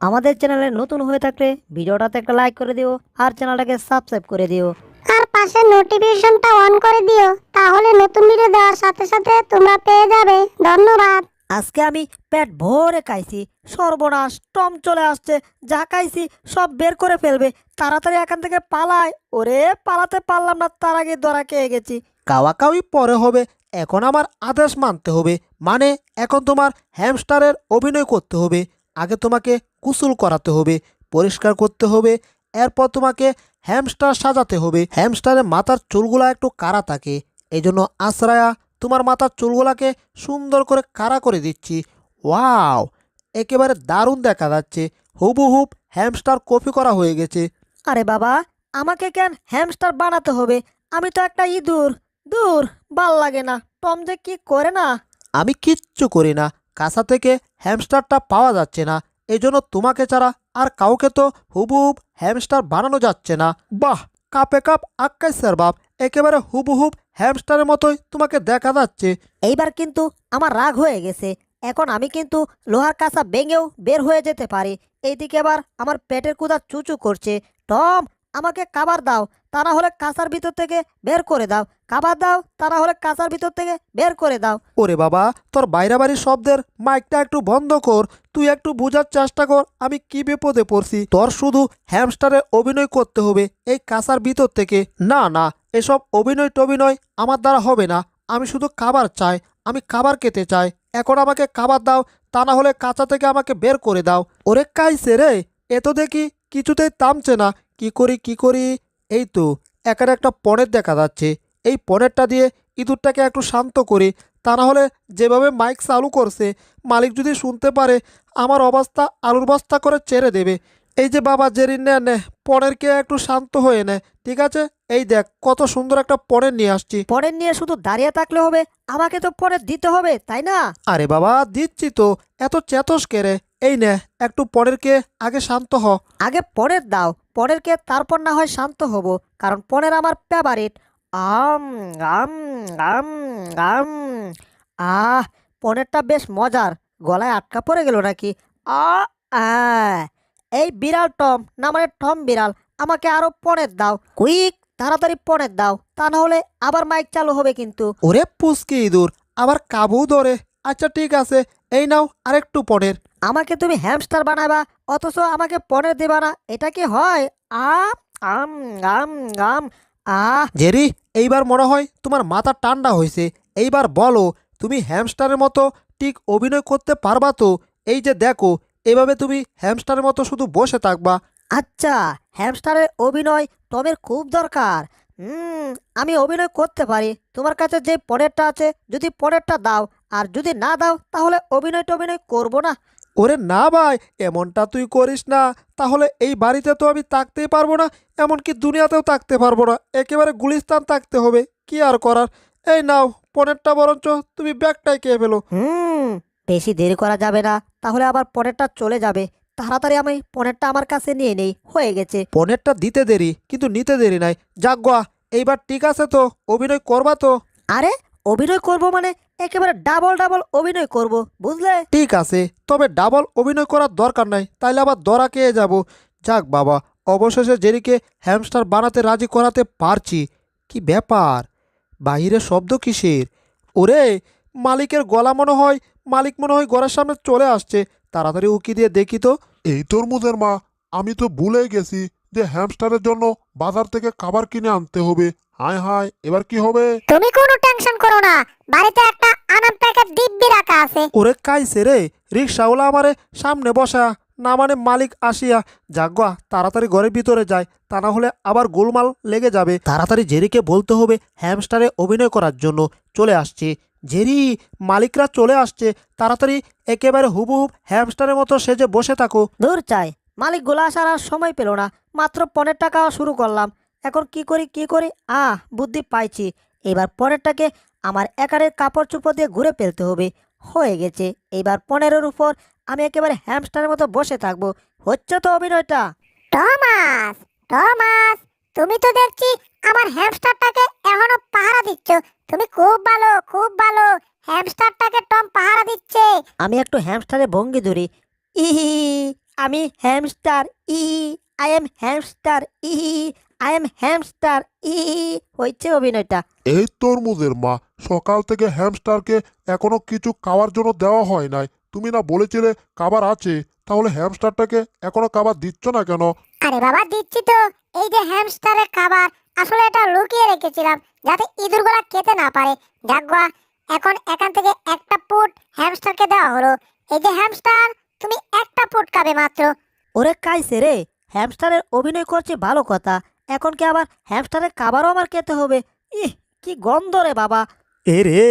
আমাদের চ্যানেলে নতুন হয়ে থাকলে ভিডিওটাতে একটা লাইক করে দিও আর চ্যানেলটাকে সাবস্ক্রাইব করে দিও। আর পাশে নোটিফিকেশনটা অন করে দিও, তাহলে নতুন ভিডিও দেওয়ার সাথে সাথে তোমরা পেয়ে যাবে। ধন্যবাদ। আজকে আমি পেট ভরে খাইছি, সর্বনাশ, টম চলে আসছে। যা খাইছি সব বের করে ফেলবে। তাড়াতাড়ি এখান থেকে পালাই। ওরে, পালাতে পারলাম না, তার আগে ধরা খেয়ে গেছি। কাওয়াকাওয়ি পরে হবে, এখন আমার আদেশ মানতে হবে। মানে এখন তোমার হ্যামস্টারের অভিনয় করতে হবে। আগে তোমাকে গোসল করাতে হবে, পরিষ্কার করতে হবে, এরপর তোমাকে হ্যামস্টার সাজাতে হবে। হ্যামস্টারের মাথার চুলগুলা একটু কারা থাকে, এই জন্য আশ্রয়া তোমার মাথার চুলগুলাকে সুন্দর করে কারা করে দিচ্ছি। ওয়াও, একেবারে দারুণ দেখা যাচ্ছে। হুবহুব হ্যামস্টার কপি করা হয়ে গেছে। আরে বাবা, আমাকে কেন হ্যামস্টার বানাতে হবে? আমি তো একটা ইঁদুর। দূর, ভাল লাগে না। টম যে কি করে না। আমি কিচ্ছু করি না, কাছা থেকে হ্যামস্টারটা পাওয়া যাচ্ছে না, এই জন্য তোমাকে ছাড়া আর কাউকে তো হুবহুব হ্যামস্টার বানানো যাচ্ছে না। বাহ, কাপে কাপ আক্কাই স্যার বাপ, একেবারে হুবহুব হ্যামস্টারের মতোই তোমাকে দেখা যাচ্ছে। এইবার কিন্তু আমার রাগ হয়ে গেছে। এখন আমি কিন্তু লোহার কাঁচা ভেঙেও বের হয়ে যেতে পারি। এইদিকে আবার আমার পেটের ক্ষুধা চুচু করছে। টম, আমাকে খাবার দাও, তা না হলে কাঁচার ভিতর থেকে বের করে দাও। খাবার দাও, তা না হলে কাঁচার ভিতর থেকে বের করে দাও। ওরে বাবা, তোর বাইরে বাড়ির শব্দের মাইকটা একটু বন্ধ কর। তুই একটু বোঝার চেষ্টা কর আমি কি বিপদে পড়ছি। তোর শুধু হ্যামস্টারে অভিনয় করতে হবে এই কাঁচার ভিতর থেকে। না না, এসব অভিনয় টভিনয় আমার দ্বারা হবে না। আমি শুধু খাবার চাই, আমি খাবার খেতে চাই। এখন আমাকে খাবার দাও, তা না হলে কাঁচা থেকে আমাকে বের করে দাও। ওরে কাইছে রে, এ তো দেখি কিছুতেই থামছে না। কি করি কি করি? এই তো এখানে একটা পনের দেখা যাচ্ছে। এই পনেরটা দিয়ে ইঁদুরটাকে একটু শান্ত করি, তা না হলে যেভাবে মাইক চালু করছে মালিক যদি শুনতে পারে আমার অবস্থা আলুর বস্তা করে ছেড়ে দেবে। এই যে বাবা জেরিন, নে নে, পনেরকে একটু শান্ত হয়ে নে, ঠিক আছে? এই দেখ কত সুন্দর একটা পনের নিয়ে আসছি। পরের নিয়ে শুধু দাঁড়িয়ে থাকলে হবে? আমাকে তো পরে দিতে হবে, তাই না? আরে বাবা দিচ্ছি তো, এত চেতস কে রে? এই নে, একটু পনেরকে আগে শান্ত হ। আগে পরের দাও, পরেরকে, তারপর না হয় শান্ত হব। কারণ পরের আমার ফেভারিট। আম আম আম আম আহ পনেরটা বেশ মজার। গলায় আটকা পড়ে গেল নাকি? আ আ এই বিড়াল টম, না মানে টম বিড়াল, আমাকে আরো পনের দাও। কুইক, তাড়াতাড়ি পনের দাও, তা না হলে আবার মাইক চালু হবে কিন্তু। ওরে পুচকি ইঁদুর, আবার কাবু ধরে। আচ্ছা ঠিক আছে, এই নাও আরেকটু পনের। আমাকে তুমি হ্যামস্টার বানাবা, অথচ আমাকে পনের দেবা না? এটা কি হয়? আম আম আম আম আহ জেরি, এইবার মনে হয় তোমার মাথা ঠান্ডা হয়েছে। এইবার বলো, তুমি হ্যামস্টারের মতো ঠিক অভিনয় করতে পারবা তো? এই যে দেখো, এভাবে তুমি হ্যামস্টারের মতো শুধু বসে থাকবা। আচ্ছা, হ্যামস্টারের অভিনয় টমের খুব দরকার। আমি অভিনয় করতে পারি। তোমার কাছে যে পরেরটা আছে, যদি পরেরটা দাও, আর যদি না দাও তাহলে অভিনয় টভিনয় করবো না। ওরে না ভাই, এমনটা তুই করিস না। তাহলে এই বাড়িতে তো আমি থাকতেই পারবো না, এমনকি দুনিয়াতেও থাকতে পারবো না। একেবারে গুলিস্তান থাকতে হবে, কি আর করার। এই নাও পনেরটা, বরঞ্চ তুমি ব্যাগটাই খেয়ে ফেলো। বেশি দেরি করা যাবে না, তাহলে আবার পরেরটা চলে যাবে। তাড়াতাড়ি আমি পরেরটা আমার কাছে নিয়ে নেই। হয়ে গেছে। পনেরটা দিতে দেরি, কিন্তু নিতে দেরি নাই। যাক গোয়া, এইবার ঠিক আছে তো? অভিনয় করবা তো? আরে, অভিনয় করব মানে একেবারে ডাবল ডাবল অভিনয় করব, বুঝলে? ঠিক আছে, তবে ডাবল অভিনয় করার দরকার নাই, তাইলে আবার ধরা খেয়ে যাব। যাক বাবা, অবশেষে জেরিকে হ্যামস্টার বানাতে রাজি করাতে পারছি। কি ব্যাপার, বাহিরে শব্দ কিসের? ওরে, মালিকের গলা মনে হয়, মালিক মনে হয় ঘরের সামনে চলে আসছে। তাড়াতাড়ি উকি দিয়ে দেখি তো। এই তরমুজের মা, আমি তো ভুলেই গেছি যে হ্যামস্টারের জন্য বাজার থেকে খাবার কিনে আনতে হবে। হায় হায়, এবার কি হবে? তুমি কোনো টেনশন করো না, বাড়িতে একটা আনাম প্যাকেট দিব্যি রাখা আছে। ওরে কাইছে রে, রিক্সাওয়ালা আমারে সামনে বসা, না মানে মালিক আসিয়া। যাগ্গা, তাড়াতাড়ি ঘরের ভিতরে যায়, তা না হলে আবার গোলমাল লেগে যাবে। তাড়াতাড়ি জেরিকে বলতে হবে হ্যামস্টারে অভিনয় করার জন্য। চলে আসছে জেরি, মালিকরা চলে আসছে। তাড়াতাড়ি একেবারে হুবহুব হ্যামস্টারের মতো সেজে বসে থাকো। দূর চাই, মালিকগুলো আসার আর সময় পেল না। মাত্র পরের টাকা শুরু করলাম। এখন কি করি কি করি? বুদ্ধি পাইছি। এবার পরেরটাকে আমার একারের কাপড় চোপড় দিয়ে ঘুরে ফেলতে হবে। হয়ে গেছে। এইবার পনেরোর উপর আমি একেবারে হ্যামস্টারের মতো বসে থাকবো। হচ্ছে তো অভিনয়টা? টমাস, টমাস, তুমি তো দেখছি আমার হ্যামস্টারটাকে এখনো পাহারা দিচ্ছ। তুমি খুব ভালো, খুব ভালো। হ্যামস্টারটাকে টম পাহারা দিচ্ছে। আমি একটু হ্যামস্টারে ভঙ্গি ধরি। ইহি, আমি হ্যামস্টার। ই আই এম হ্যামস্টার। ইহি, আই এম হ্যামস্টার। ইহি, হয়েছে অভিনয়টা। এই তরমুজের মা, সকাল থেকে হ্যামস্টারকে এখনো কিছু খাওয়ার জন্য দেওয়া হয় নাই। তুমি না বলেছিলে খাবার আছে, তাহলে হ্যামস্টারটাকে এখনো খাবার দিচ্ছ না কেন? আরে বাবা, দিচ্ছি তো। এই যে হ্যামস্টারের খাবার, আসলে এটা লুকিয়ে রেখেছিলাম যাতে ইঁদুরগুলা খেতে না পারে। যাকবা, এখন এখান থেকে একটা পুট হ্যামস্টারকে দেওয়া হলো। এই যে হ্যামস্টার, তুমি একটা পুট খাবে মাত্র। ওরে কাইছে রে, হ্যামস্টারের অভিনয় করছে ভালো কথা, এখন কি আবার হ্যামস্টারের খাবারও আমার খেতে হবে? ইহ, কি গন্ধ রে বাবা। এ রে,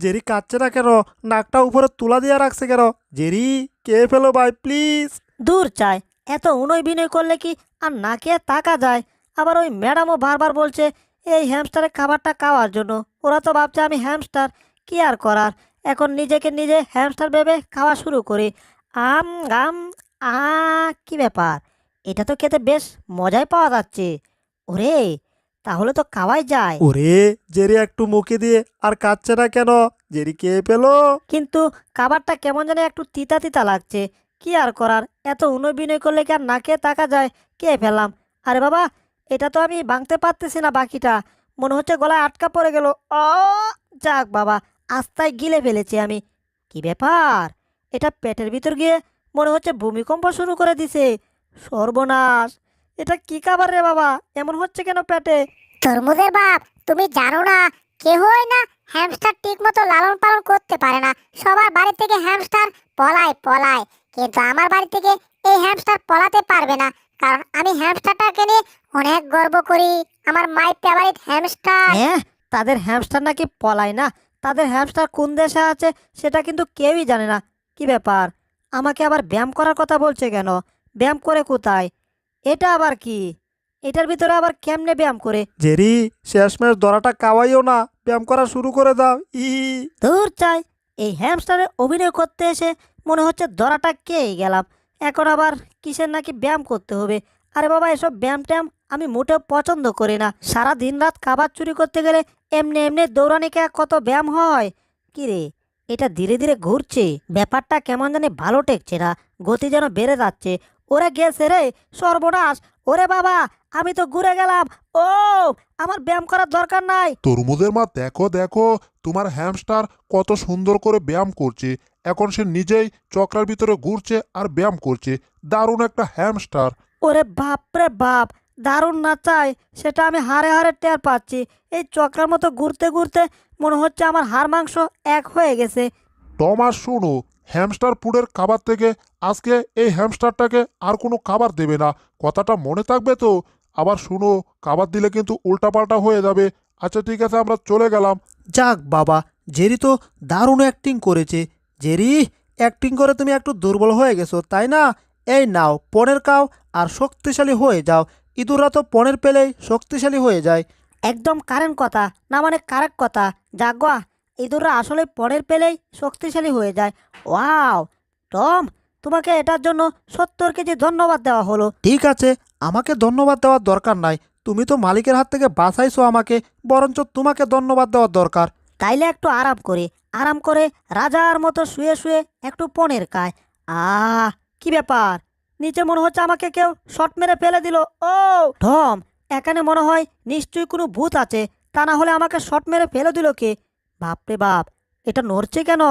জেরি কাচ্ছে না কেন? নাকটা উপরে তুলা দিয়ে রাখছে কেন? জেরি, কে ফেলো ভাই প্লিজ। দূর চাই, এত উনয় বিনয় করলে কি আর না খেয়ে তাকা যায়? আবার ওই ম্যাডামও বারবার বলছে এই হ্যামস্টারের খাবারটা খাওয়ার জন্য। ওরা তো ভাবছে আমি হ্যামস্টার, কি আর করার। এখন নিজেকে নিজে হ্যামস্টার ভেবে খাওয়া শুরু করি। আম গাম, আ, কি ব্যাপার? এটা তো খেতে বেশ মজাই পাওয়া যাচ্ছে। ওরে, তাহলে তো খাওয়াই যায়। ওরে, জেরি একটু মুখে দিয়ে আর কাচ্ছে না কেন? জেরি কে পেলো? কিন্তু খাবারটা কেমন যেন একটু তিতা তিতা লাগছে। কি আর করার, এত উনয় বিনয় করলে কি আর না খেয়ে তাকা যায়? কে ফেললাম? আরে বাবা, এটা তো আমি ভাঙতে পারতেছি না বাকিটা। মনে হচ্ছে গলায় আটকা পড়ে গেল। ও, যাক বাবা, আস্তায় গিলে ফেলেছি আমি। কি ব্যাপার? এটা পেটের ভিতর গিয়ে মনে হচ্ছে ভূমিকম্প শুরু করে দিছে। সর্বনাশ, এটা কি খাবার রে বাবা? এমন হচ্ছে কেন পেটে? তরমুজের বাপ, তুমি জানো না, কেহই না হ্যামস্টার ঠিক মতো লালন পালন করতে পারে না। সবার বাড়ি থেকে হ্যামস্টার পলায় পলায়, কিন্তু আমার বাড়ি থেকে এই হ্যামস্টার পলাতে পারবে না, কারণ আমি হ্যামস্টারটাকে নিয়ে অনেক গর্ব করি। আমার মাই ফেভারিট হ্যামস্টার। হ্যাঁ, তাদের হ্যামস্টার নাকি পলায় না। তাদের হ্যামস্টার কোন দেশে আছে সেটা কিন্তু কেউই জানে না। কি ব্যাপার? আমাকে আবার ব্যায়াম করার কথা বলছে কেন? ব্যায়াম করে কোথায়? এটা আবার কি? এটার ভিতরে আবার কেমনে ব্যায়াম করে? জেরি, শেষমেশ দরাটা কাওয়াইও না, ব্যায়াম করা শুরু করে দাও। দূর চাই, এই হ্যামস্টারে অভিনয় করতে এসে মনে হচ্ছে ধরাটা খেয়েই গেলাম। এখন আবার কিসের নাকি ব্যায়াম করতে হবে? আরে বাবা, এসব ব্যায়াম ট্যায়াম আমি মোটেও পছন্দ করি না। সারা দিন রাত খাবার চুরি করতে গেলে এমনি এমনি দৌড়ানিকে কত ব্যায়াম হয়। কি রে, এটা ধীরে ধীরে ঘুরছে, ব্যাপারটা কেমন জানি ভালো টেকছে না। গতি যেন বেড়ে যাচ্ছে। ওরে গেছে রে, সর্বনাশ। ওরে বাবা, আমি তো ঘুরে গেলাম। ও, আমার ব্যায়াম করার দরকার নাই। তরমুজের মা, দেখো দেখো, তোমার হ্যামস্টার কত সুন্দর করে ব্যায়াম করছে। এখন সে নিজেই চক্রার ভিতরে ঘুরছে আর ব্যায়াম করছে। দারুণ একটা হ্যামস্টার। ওরে বাপ রে বাপ, দারুণ না চাই, সেটা আমি হাড়ে হাড়ে টের পাচ্ছি। এই চক্রের মতো ঘুরতে ঘুরতে মনে হচ্ছে আমার হাড় মাংস এক হয়ে গেছে। টমাস, শোনো, হ্যামস্টার ফুডের খাবার থেকে আজকে এই হ্যামস্টারটাকে আর কোনো খাবার দেবে না। কথাটা মনে থাকবে তো? আবার শুনো, খাবার দিলে কিন্তু উল্টাপাল্টা হয়ে যাবে। আচ্ছা ঠিক আছে, আমরা চলে গেলাম। যাক বাবা, জেরি তো দারুণ অ্যাক্টিং করেছে। জেরি, অ্যাক্টিং করে তুমি একটু দুর্বল হয়ে গেছো তাই না? এই নাও পনের খাও আর শক্তিশালী হয়ে যাও। ইঁদুররা তো পনের পেলেই শক্তিশালী হয়ে যায়। একদম কারেন্ট কথা, না মানে কারেক্ট কথা। জাগুয়া, ইঁদুররা আসলে পরের পেলেই শক্তিশালী হয়ে যায়। ওয়াও, টম, তোমাকে এটার জন্য 70 কেজি ধন্যবাদ দেওয়া হলো। ঠিক আছে, আমাকে ধন্যবাদ দেওয়ার দরকার নাই। তুমি তো মালিকের হাত থেকে বাঁচাইছো আমাকে, বরঞ্চ তোমাকে ধন্যবাদ দেওয়ার দরকার। তাইলে একটু আরাম করে, আরাম করে রাজার মতো শুয়ে শুয়ে একটু পনের খায়। কি ব্যাপার? নিচে মনে হচ্ছে আমাকে কেউ শট মেরে ফেলে দিল। ও ঢম, এখানে মনে হয় নিশ্চয়ই কোনো ভূত আছে, তা না হলে আমাকে শট মেরে ফেলে দিল কে? বাপরে বাপ, এটা নড়ছে কেন?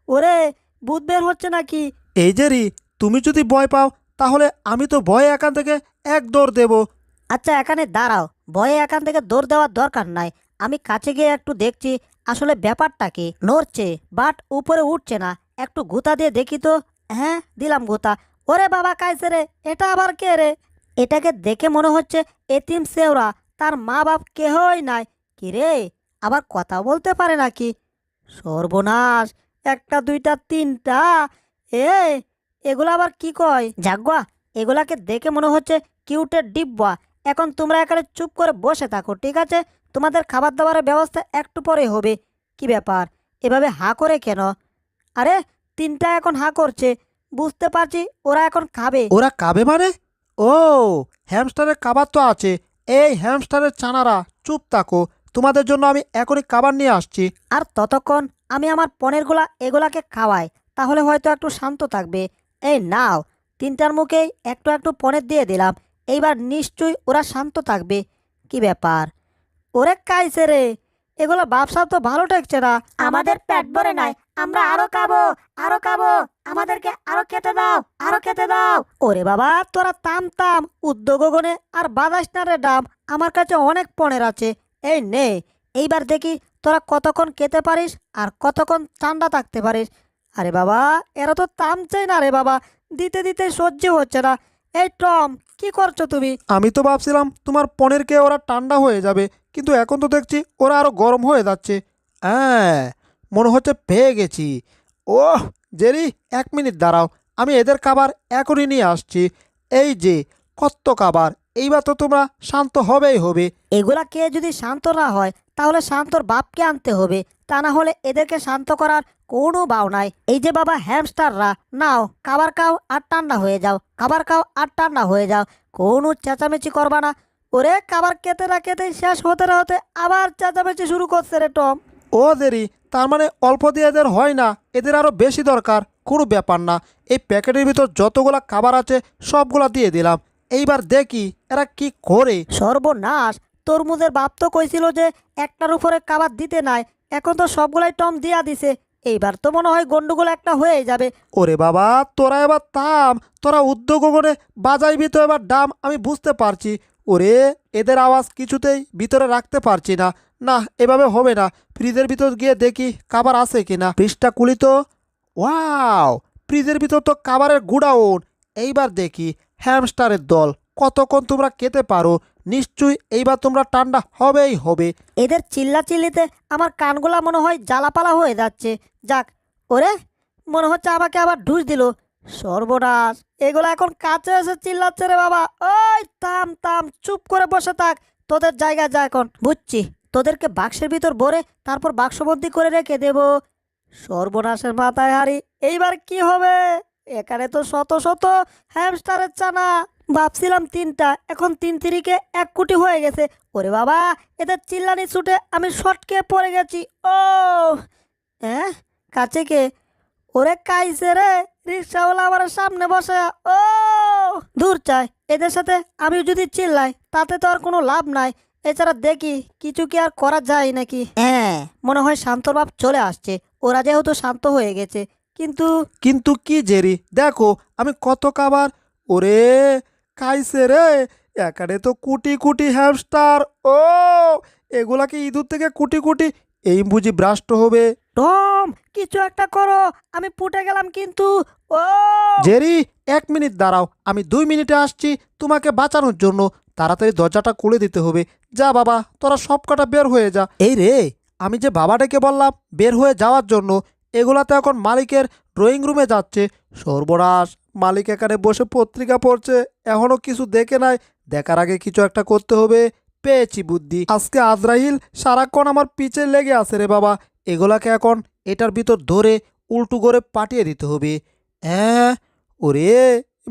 ওরে, ভূত বের হচ্ছে নাকি? এই জেরি, তুমি যদি ভয় পাও তাহলে আমি তো ভয়ে এখান থেকে এক দৌড় দেব। আচ্ছা, এখানে দাঁড়াও, ভয়ে এখান থেকে দৌড় দেওয়ার দরকার নাই। আমি কাছে গিয়ে একটু দেখছি আসলে ব্যাপারটা কি। নড়ছে বাট উপরে উঠছে না। একটু গুতা দিয়ে দেখি তো। হ্যাঁ, দিলাম গুতা। ওরে বাবা, কাইছে রে, এটা আবার কে রে? এটাকে দেখে মনে হচ্ছে এতিম সেওরা, তার মা বাপ কেহই নাই। কি রে, আবার কথা বলতে পারে নাকি? সর্বনাশ, একটা দুইটা তিনটা। এ, এগুলো আবার কি কয়? জাগুয়া, এগুলাকে দেখে মনে হচ্ছে কিউটের ডিব্বা। এখন তোমরা এখানে চুপ করে বসে থাকো, ঠিক আছে? তোমাদের খাবার দাবারের ব্যবস্থা একটু পরে হবে। কি ব্যাপার, এভাবে হা করে কেন? আরে, তিনটা এখন হা করছে, বুঝতে পারছি ওরা এখন খাবে। ওরা খাবে মানে? ও, হ্যামস্টারের খাবার তো আছে, এই হ্যামস্টারের চানারা চুপ থাকো, তোমাদের জন্য আমি এখনই খাবার নিয়ে আসছি। আর ততক্ষণ আমি আমার পনেরগুলা এগুলাকে খাওয়াই, তাহলে হয়তো একটু শান্ত থাকবে। এই নাও, তিনটার মুখেই একটু একটু পনের দিয়ে দিলাম, এইবার নিশ্চয়ই ওরা শান্ত থাকবে। কি ব্যাপার, ওরে কাইছে রে, এগুলো ব্যবসা তো ভালো ঠেকছে না। আমাদের পেট ভরে নাই, আমরা আরো খাবো, আরো খাবো, আমাদেরকে আরো খেতে দাও, আরো খেতে দাও। ওরে বাবা, তোরা থাম থাম, উদ্যোগ গনে আর বাদাস না রে ডাম, আমার কাছে অনেক পনের আছে। এই নে, এইবার দেখি তোরা কতক্ষণ খেতে পারিস আর কতক্ষণ ঠান্ডা থাকতে পারিস। আরে বাবা, এরা তো থামছেই না রে বাবা, দিতে দিতে সহ্য হচ্ছে না। এই টম, কি করছো তুমি? আমি তো ভাবছিলাম তোমার পনিরকে ওরা ঠান্ডা হয়ে যাবে, কিন্তু এখন তো দেখছি ওরা আরো গরম হয়ে যাচ্ছে। হ্যাঁ, মনে হচ্ছে পেয়ে গেছি। ওহ জেরি, 1 মিনিট দাঁড়াও, আমি এদের খাবার এখনই নিয়ে আসছি। এই যে কত খাবার, এইবার তো তোমরা শান্ত হবেই হবে। এগুলা কে যদি শান্ত না হয়, তাহলে শান্তর বাপকে আনতে হবে, তা না হলে এদেরকে শান্ত করার কোনো বাও নাই। এই যে বাবা হ্যামস্টাররা, নাও খাবার খাও আর ঠান্ডা হয়ে যাও, খাবার খাও আর ঠান্ডা হয়ে যাও, কোনো চেঁচামেচি করবা না। ওরে খাবার খেতে না খেতে শেষ হতে না হতে আবার চেঁচামেচি শুরু করছে রে টম। ও দেরি, তার মানে অল্প দিয়ে এদের হয় না, এদের আরো বেশি দরকার। কোনো ব্যাপার না, এই প্যাকেটের ভিতর যতগুলা খাবার আছে সবগুলা দিয়ে দিলাম। এইবার দেখি এরা কি করে। সর্বনাশ, তরমুজের বাপ তো কইছিল যে একটার উপরে খাবার দিতে নাই, এখন তো সবগুলাই টম দিয়া দিছে। এইবার তো মনে হয় গন্ডগোল একটা হয়ে যাবে। ওরে বাবা, তোরা এবার থাম, তোরা উদ্যোগ করে বাজাইবি তো এবার ডাম, আমি বুঝতে পারছি। ওরে, এদের আওয়াজ কিছুতেই ভিতরে রাখতে পারছি না। না, এভাবে হবে না, ফ্রিজের ভিতর গিয়ে দেখি খাবার আছে কিনা। ফ্রিজটা খুলি তো। ওয়াও, ফ্রিজের ভিতর তো খাবারের গুডাউন। এইবার দেখি হ্যামস্টারের দল, কতক্ষণ তোমরা খেতে পারো। নিশ্চয়ই এইবার তোমরা ঠান্ডা হবেই হবে। এদের চিল্লাচিল্লিতে আমার কানগুলা মনে হয় জ্বালাপালা হয়ে যাচ্ছে। যাক, ওরে মনে হচ্ছে আমাকে আবার ঢুস দিল। সর্বনাশ, এগুলো এখন কাছে এসে চিল্লাচ্ছে রে বাবা। ওই থাম থাম, চুপ করে বসে থাক, তোদের জায়গায় যা এখন। বুঝছি, তোদেরকে বাক্সের ভিতর ভরে তারপর বাক্সবন্দি করে রেখে দেব। সর্বনাশের মাথায় হারি, এইবার কি হবে? এখানে তো শত শত হ্যামস্টারের চানা, ভাবছিলাম তিনটা, এখন 3 3 1 কোটি হয়ে গেছে। ওরে বাবা, এদের চিল্লানি ছুটে আমি শটকে পড়ে গেছি। ও হ্যাঁ, কাছে কে? ওরে কাইছে রে, রিক্সাওয়ালা আমার সামনে বসে। ও দূর চাই, এদের সাথে আমি যদি চিল্লাই তাতে তো আর কোনো লাভ নাই। এছাড়া দেখি কিছু কি আর করা যায় নাকি। হ্যাঁ, মনে হয় শান্তর বাপ চলে আসছে, ওরা যেহেতু শান্ত হয়ে গেছে। কিন্তু কিন্তু কি জেরি, দেখো আমি কত খাবার। ওরে খাইছে রে, এখানে তো কুটি কুটি হ্যামস্টার। ও, এগুলাকে ইঁদুর থেকে কুটি কুটি, এই বুঝি ব্রাস্ট হবে। টম, কিছু একটা করো, আমি পুটে গেলাম কিন্তু। ও জেরি, 1 মিনিট দাঁড়াও, আমি 2 মিনিটে আসছি তোমাকে বাঁচানোর জন্য। তাড়াতাড়ি দরজাটা খুলে দিতে হবে। যা বাবা, তোরা সব কটা বের হয়ে যা। এই রে, আমি যে বাবাটাকে বললাম বের হয়ে যাওয়ার জন্য, এগুলা তো এখন মালিকের ড্রয়িং রুমে যাচ্ছে। সর্বনাশ, মালিক এখানে বসে পত্রিকা পড়ছে, এখনো কিছু দেখে নাই। দেখার আগে কিছু একটা করতে হবে। পেয়েছি বুদ্ধি, আজকে আজরাইল সারাক্ষণ আমার পিছে লেগে আছে রে বাবা। এগুলাকে এখন এটার ভিতর ধরে উল্টো করে পাঠিয়ে দিতে হবে। হ্যাঁ, ওরে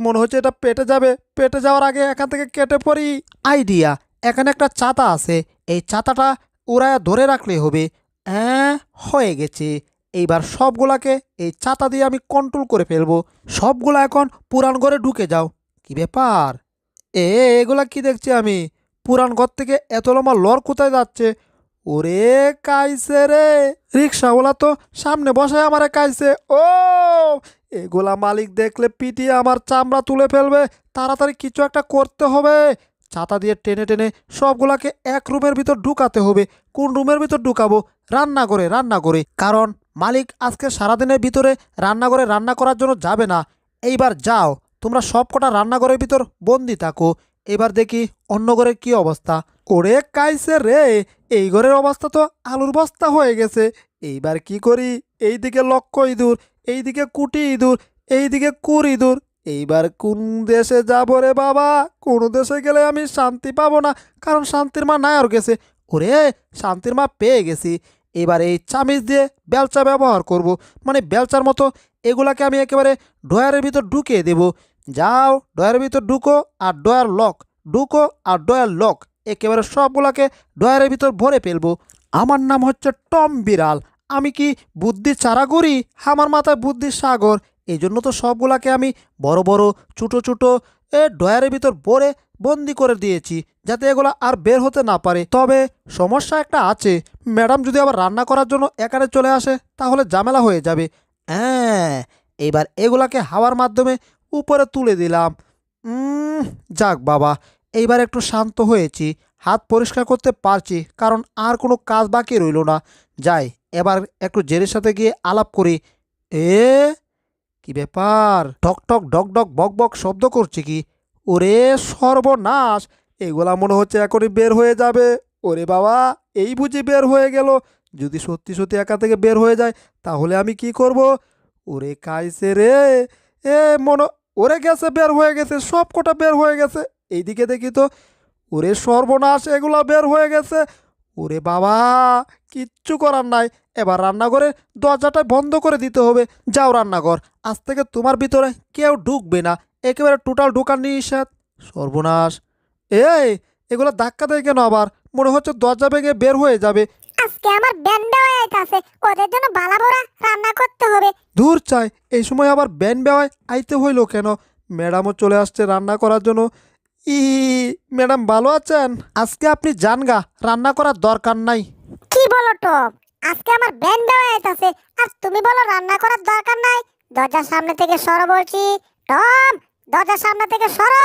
মনে হচ্ছে এটা পেটে যাবে। পেটে যাওয়ার আগে এখান থেকে কেটে পড়ি। আইডিয়া, এখানে একটা ছাতা আছে, এই ছাতাটা ওরা ধরে রাখলে হবে। হ্যাঁ, হয়ে গেছে। এইবার সবগুলাকে এই ছাতা দিয়ে আমি কন্ট্রোল করে ফেলবো। সবগুলা এখন পুরান ঘরে ঢুকে যাও। কি ব্যাপার, এগুলা কি দেখছি আমি? পুরান ঘর থেকে এত লম্বা লর কোথায় যাচ্ছে? ওরে কাইছে রে, রিক্সাওয়ালা তো সামনে বসায় আমারে কাইছে। ও, এগুলা মালিক দেখলে পিটিয়ে আমার চামড়া তুলে ফেলবে। তাড়াতাড়ি কিছু একটা করতে হবে। ছাতা দিয়ে টেনে টেনে সবগুলাকে এক রুমের ভিতর ঢুকাতে হবে। কোন রুমের ভিতর ঢুকাবো? রান্নাঘরে, রান্নাঘরে, কারণ মালিক আজকে সারাদিনের ভিতরে রান্নাঘরে রান্না করার জন্য যাবে না। এইবার যাও, তোমরা সব কটা রান্নাঘরের ভিতর বন্দি থাকো। এবার দেখি অন্য ঘরের কি অবস্থা। ওরে কাইছে রে, এই ঘরের অবস্থা তো আলুর বস্তা হয়ে গেছে। এইবার কি করি? এইদিকে লক্ষ ইঁদুর, এইদিকে কুটি ইঁদুর, এইদিকে কুর ইঁদুর। এইবার কোন দেশে যাব রে বাবা? কোন দেশে গেলে আমি শান্তি পাবো না, কারণ শান্তির মা নায়র গেছে। ওরে, শান্তির মা পেয়ে গেছি। এবার এই চামিচ দিয়ে বেলচা ব্যবহার করব, মানে বেলচার মতো এগুলাকে আমি একেবারে ড্রয়ারের ভিতর ঢুকিয়ে দেব। যাও, ড্রয়ারের ভিতর ঢুকো আর ড্রয়ার লক, ঢুকো আর ড্রয়ার লক। একেবারে সবগুলাকে ড্রয়ারের ভিতর ভরে ফেলবো। আমার নাম হচ্ছে টম বিড়াল। আমি কি বুদ্ধি চারা করি? আমার মাথায় বুদ্ধির সাগর। এই জন্য তো সবগুলাকে আমি বড় বড় ছোটো ছোটো ড্রয়ারের ভিতর ভরে বন্দি করে দিয়েছি, যাতে এগুলো আর বের হতে না পারে। তবে সমস্যা একটা আছে, ম্যাডাম যদি আবার রান্না করার জন্য এখানে চলে আসে তাহলে ঝামেলা হয়ে যাবে। হ্যাঁ, এবার এগুলাকে হাওয়ার মাধ্যমে উপরে তুলে দিলাম। যাক বাবা, এইবার একটু শান্ত হয়েছি, হাত পরিষ্কার করতে পারছি, কারণ আর কোনো কাজ বাকি রইল না। যাই, এবার একটু জেরির সাথে গিয়ে আলাপ করি। এ কি ব্যাপার? টক টক ডক ডক বক বক শব্দ করছে কি? ওরে সর্বনাশ, এগুলা মনে হচ্ছে এখনই বের হয়ে যাবে। ওরে বাবা, এই বুঝি বের হয়ে গেল। যদি সত্যি সত্যি একা থেকে বের হয়ে যায় তাহলে আমি কি করব? ওরে কাইছে রে, এ মনে, ওরে গেছে, বের হয়ে গেছে, সব কটা বের হয়ে গেছে। এইদিকে দেখি তো, ওরে সর্বনাশ, এগুলা বের হয়ে গেছে। ওরে বাবা, কিচ্ছু করার নাই। এবার রান্নাঘরের দরজাটা বন্ধ করে দিতে হবে। যাও রান্নাঘর, আজ থেকে তোমার ভিতরে কেউ ঢুকবে না, একেবারে টোটাল ঢোকার নিষেধ। সর্বনাশ, এই এগুলো ধাক্কা দেয় কেন আবার? মনে হচ্ছে দরজা ভেঙে বের হয়ে যাবে। আজকে আমার ব্যান দেওয়া আছে, ওদের জন্য বালা ভরা রান্না করতে হবে। দূর চাই, এই সময় আবার ব্যান বেওয়ায় আইতে হইল কেন? ম্যাডামও চলে আসছে রান্না করার জন্য। ই ম্যাডাম ভালো আছেন? আজকে আপনি যান গা, রান্না করার দরকার নাই। কি বলো টম? আজকে আমার ব্যান দেওয়া আছে আর তুমি বলো রান্না করার দরকার নাই? দরজার সামনে থেকে সরো বলছি। টম, দরজার সামনে থেকে সরো।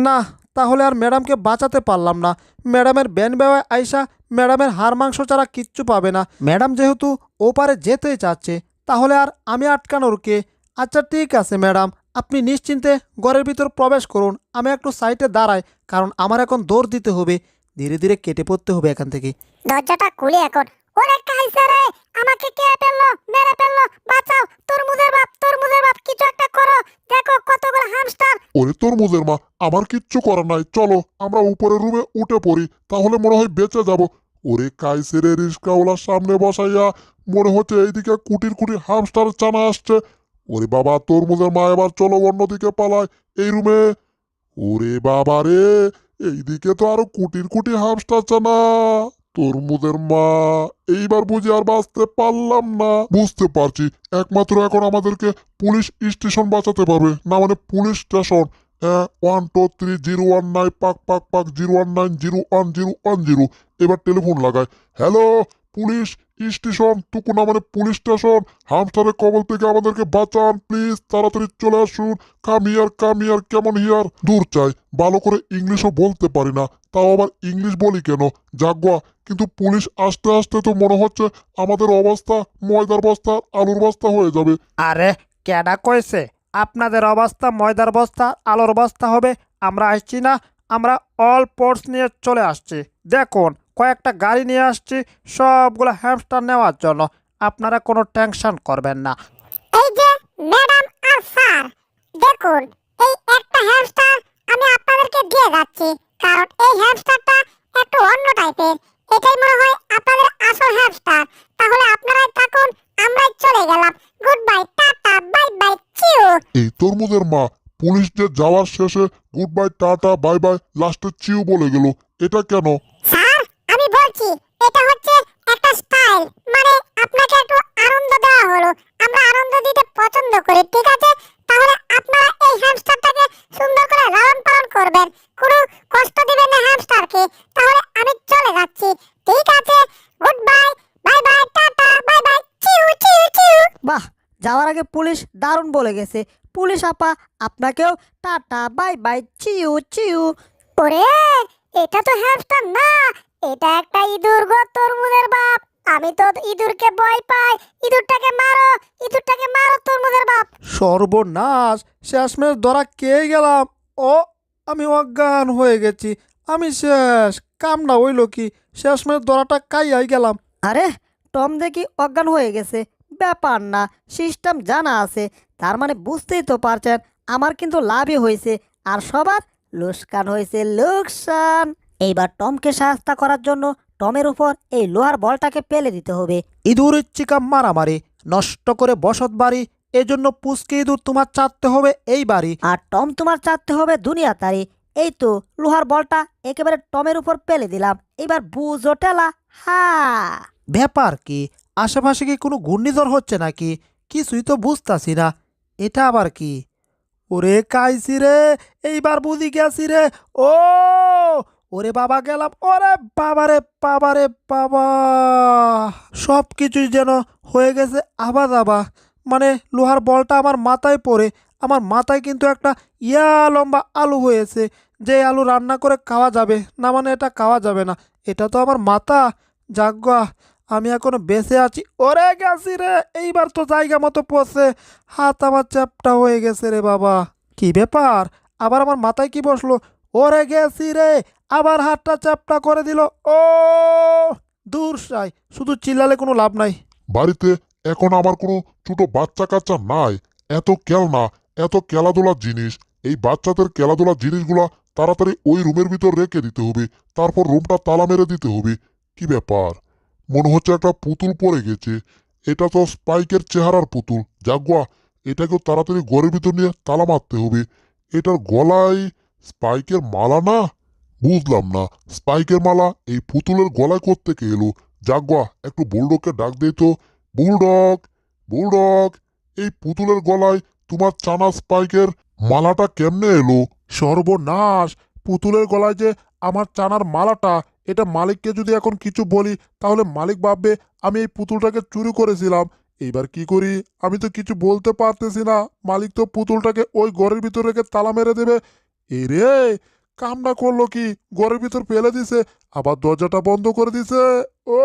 না, তাহলে আর ম্যাডামকে বাঁচাতে পারলাম না। ম্যাডামের ব্যান বেওয়ায় আইসা ম্যাডামের হাড় মাংস ছাড়া কিচ্ছু পাবে না। ম্যাডাম যেহেতু ওপারে যেতেই চাচ্ছে, তাহলে আর আমি আটকানোর কে? আচ্ছা ঠিক আছে ম্যাডাম, আপনি নিশ্চিন্তে ঘরের ভিতর প্রবেশ করুন। আমি একটু সাইডে দাঁড়াই, কারণ আমার এখন দৌড় দিতে হবে, ধীরে ধীরে কেটে পড়তে হবে এখান থেকে। দরজাটা খুলে এখন। ওরে কাইসা রে, আমাকে কে ফেললো, মেরে ফেললো, বাঁচাও। তরমুজের বাপ, তরমুজের বাপ, কিছু একটা করো। দেখো কতগুলো হামস্টার। ওরে তরমুজের মা, আমার কিচ্ছু করার নাই, চলো আমরা উপরের রুমে উঠে পড়ি, তাহলে মনে হয় বেঁচে যাব। ওরে কাইসেরে রিস্কাওয়ালার সামনে বসাইয়া মনে হচ্ছে এইদিকে কুটির কুটির হামস্টার চানা আসছে। ওরে বাবা তরমুজের মা, এবার চলো অন্যদিকে পালায় এই রুমে। ওরে বাবা রে, এইদিকে তো আরো কুটির কুটির হামস্টার চানা। তরমুজের মা, এইবার বুঝি আর বাঁচতে পারলাম না। বুঝতে পারছি, একমাত্র এখন আমাদেরকে পুলিশ স্টেশন বাঁচাতে পারবে, না মানে পুলিশ স্টেশন। 12301 পাক পাক পাক 019010110। এবার টেলিফোন লাগায়। হ্যালো, পুলিশ স্টেশন তুকুনা মানে পুলিশ স্টেশন। হামস্টারের কবল থেকে আমাদেরকে বাঁচান প্লিজ, তাড়াতাড়ি চলে আসুন। কাম হিয়ার কেমন হিয়ার। দূর চাই, ভালো করে ইংলিশও বলতে পারি না, তাও আবার ইংলিশ বলি কেন জাগুয়া। কিন্তু পুলিশ আসতে আসতে তো মনে হচ্ছে আমাদের অবস্থা ময়দার বস্তা আলুর বস্তা হয়ে যাবে। আরে কেডা কইছে আপনাদের অবস্থা ময়দার বস্তা আলোর বস্তা হবে? আমরা আসছি না, আমরা অল পোর্টস নিয়ে চলে আসছি। দেখুন, কয়েকটা গাড়ি নিয়ে আসছি সবগুলো হ্যামস্টার নেওয়ার জন্য। আপনারা কোনো টেনশন করবেন না। এই যে ম্যাডাম আর স্যার, দেখুন এই একটা হ্যামস্টার আমি আপনাদেরকে দিয়ে যাচ্ছি, কারণ এই হ্যামস্টারটা একটু অন্য টাইপের। এটাই মনে হয় আপনাদের আসল হ্যামস্টার। তাহলে আপনারাই থাকুন, আমরাই চলে গেলাম। Goodbye, tata, bye bye, চিউ। এই তরমুজের মা, পুলিশ যে যাওয়ার শেষে goodbye tata bye bye লাস্টে চিউ বলে গেল, এটা কেন? স্যার, আমি বলছি এটা হচ্ছে একটা স্টাইল, মানে আপনাকে একটু আনন্দ দেওয়া হলো। আমরা আনন্দ দিতে পছন্দ করি, ঠিক আছে? তাহলে আপনারা এই হ্যামস্টারটাকে সুন্দর করে লালন পালন করবেন, কোনো কষ্ট দিবেন না হ্যামস্টারকে। তাহলে আমি চলে যাচ্ছি, ঠিক আছে? Goodbye, bye bye, tata, bye bye, চিউ চিউ চিউ। বাহ, যাওয়ার আগে পুলিশ দারুণ বলে গেছে। পুলিশ আপা, আপনাকেও টাটা বাই বাই, চিউ চিউ। ওরে, এটা তো হ্যামস্টার না, এটা একটা ইঁদুর গো তরমুজের বাপ। আমি তো ইঁদুরকে ভয় পাই। ইঁদুরটাকে মারো, ইঁদুরটাকে মারো তরমুজের বাপ। সর্বনাশ, শেষমেশ ধরা কে গেলাম। ও, আমি অজ্ঞান হয়ে গেছি, আমি শেষ। কামনা হইল কি, শেষমেশ ধরাটা কাইয়াই গেলাম। আরে, টম দেখি অজ্ঞান হয়ে গেছে। ব্যাপার না, সিস্টেম জানা আছে, তার মানে বুঝতেই তো পারছেন আমার কিন্তু লাভই হয়েছে আর সবার লোকসান হয়েছে, লোকসান। এইবার টমকে সাহায্য করার জন্য টমের উপর এই লোহার বলটাকে ফেলে দিতে হবে। ইঁদুর চিকা মারামারি নষ্ট করে বসত বাড়ি, এজন্য পুচকে ইঁদুর তোমার চাটতে হবে এই বাড়ি। আর টম তোমার চাটতে হবে দুনিয়া তারি। এই তো লোহার বলটা একেবারে টমের উপর পেলে দিলাম, এবার বুঝো টেলা। হা, ব্যাপার কি? আশেপাশে কি কোনো ঘূর্ণিঝড় হচ্ছে নাকি? কিছুই তো বুঝতাছি না। এটা আবার কি? ওরে কাইছি রে, এইবার বুঝি গেছি রে। ও ওরে বাবা গেলাম, ওরে বাবারে বাবারে বাবা, সব কিছুই যেন হয়ে গেছে আবা দাবা। মানে লোহার বলটা আমার মাথায় পড়ে আমার মাথায় কিন্তু একটা লম্বা আলু হয়েছে, যে আলু রান্না করে খাওয়া যাবে না, মানে এটা খাওয়া যাবে না। এটা তো আমার মাথা। যাজ্ঞা, আমি এখনো বেঁচে আছি। ওরে গেছি রে, এইবার তো জায়গা মতো পড়ছে। হাত আমার চ্যাপটা হয়ে গেছে রে বাবা। কি ব্যাপার, আবার আমার মাথায় কি বসলো? ওরে গেছি রে, আবার হাতটা চ্যাপটা করে দিল। ও দূর সাই, শুধু চিল্লালে কোনো লাভ নাই। বাড়িতে এখন আমার কোনো ছোট বাচ্চা কাচ্চা নাই। এত খেলনা, এত খেলাধুলার জিনিস, এই বাচ্চাদের খেলাধুলার জিনিসগুলা তাড়াতাড়ি ওই রুমের ভিতর রেখে দিতে হবে, তারপর রুমটা তালা মেরে দিতে হবে। কি ব্যাপার, মনে হচ্ছে একটা পুতুল পড়ে গেছে। এটা তো স্পাইকের চেহারার পুতুল। জাগুয়া, এটাকেও তাড়াতাড়ি ঘরের ভিতর নিয়ে তালা মারতে হবে। এটার গলায় স্পাইকের মালা না? বুঝলাম না, স্পাইকের মালা এই পুতুলের গলায় কোত্থেকে এলো? জাগুয়া, একটু বুলডগকে ডাক দে তো। বুলডগ, বুলডগ, এই পুতুলের গলায় তোমার চানা স্পাইকের মালাটা কেমনে এলো? সর্বনাশ, পুতুলের গলায় যে আমার চানার মালাটা, এটা মালিককে যদি এখন কিছু বলি তাহলে মালিক ভাববে আমি এই পুতুলটাকে চুরি করেছিলাম। এইবার কি করি, আমি তো কিছু বলতে পারতেছি না। মালিক তো পুতুলটাকে ওই ঘরের ভিতর রেখে তালা মেরে দেবে। এই রে, কামটা করলো কি, ঘরের ভিতর ফেলে দিছে, আবার দরজাটা বন্ধ করে দিছে। ও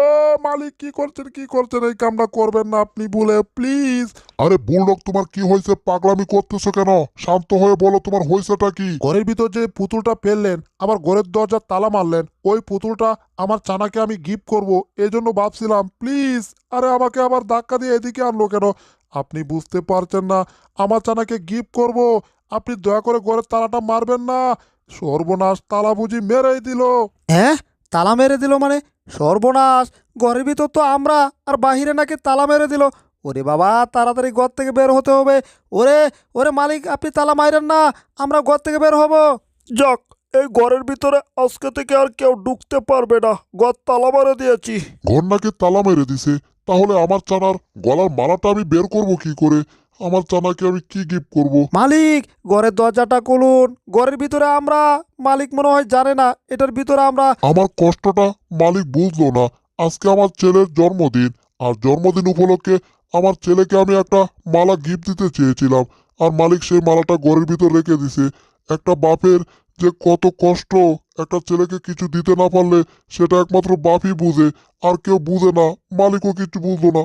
মালিক, কি করছেন, কি করছেন? এই কামটা করবেন না আপনি, বলে প্লিজ। আরে বুলডগ, তোমার কি হয়েছে? পাগলামি করতেছো কেন? শান্ত হয়ে বলো, তোমার হয়েছেটা কি? ঘরের ভিতর যে পুতুলটা ফেললেন, আবার ঘরের দরজার তালা মারলেন, ওই পুতুলটা আমার চানাকে আমি গিফট করব, এই জন্য ভাবছিলাম। প্লিজ। আরে আমাকে আবার ধাক্কা দিয়ে এদিকে আনলো কেন? আপনি বুঝতে পারছেন না, আমার চানাকে গিফট করব, আপনি দয়া করে ঘরের তালাটা মারবেন না। সর্বনাশ, তালা বুঝি মেরেই দিল। হ্যাঁ, তালা মেরে দিল মানে? সর্বনাশ, ঘরের ভিতর তো আমরা, আর বাহিরে নাকি তালা মেরে দিল। ওরে বাবা, তাড়াতাড়ি ঘর থেকে বের হতে হবে। ওরে ওরে মালিক, আপনি তালা মাইরেন না, আমরা ঘর থেকে বের হব। যাক, এই ঘরের ভিতরে আজকে থেকে আর কেউ ঢুকতে পারবে না, ঘর তালা মেরে দিয়েছি। ঘর নাকি তালা মেরে দিছে? তাহলে আমার চানার গলার মালাটা আমি বের করব কি করে? আমার চানাকে আমি কি গিফট করব? মালিক, ঘরের দরজাটা খুলুন, ঘরের ভিতরে আমরা। মালিক মনে হয় জানে না এটার ভিতরে আমরা। আমার কষ্টটা মালিক বুঝলো না। আজকে আমার ছেলের জন্মদিন, আর জন্মদিন উপলক্ষে আমার ছেলেকে আমি একটা মালা গিফট দিতে চেয়েছিলাম, আর মালিক সেই মালাটা ঘরের ভিতর রেখে দিছে। একটা বাপের যে কত কষ্ট, একটা ছেলেকে কিছু দিতে না পারলে সেটা একমাত্র বাপই বুঝে, আর কেউ বুঝে না। মালিকও কিছু বুঝলো না।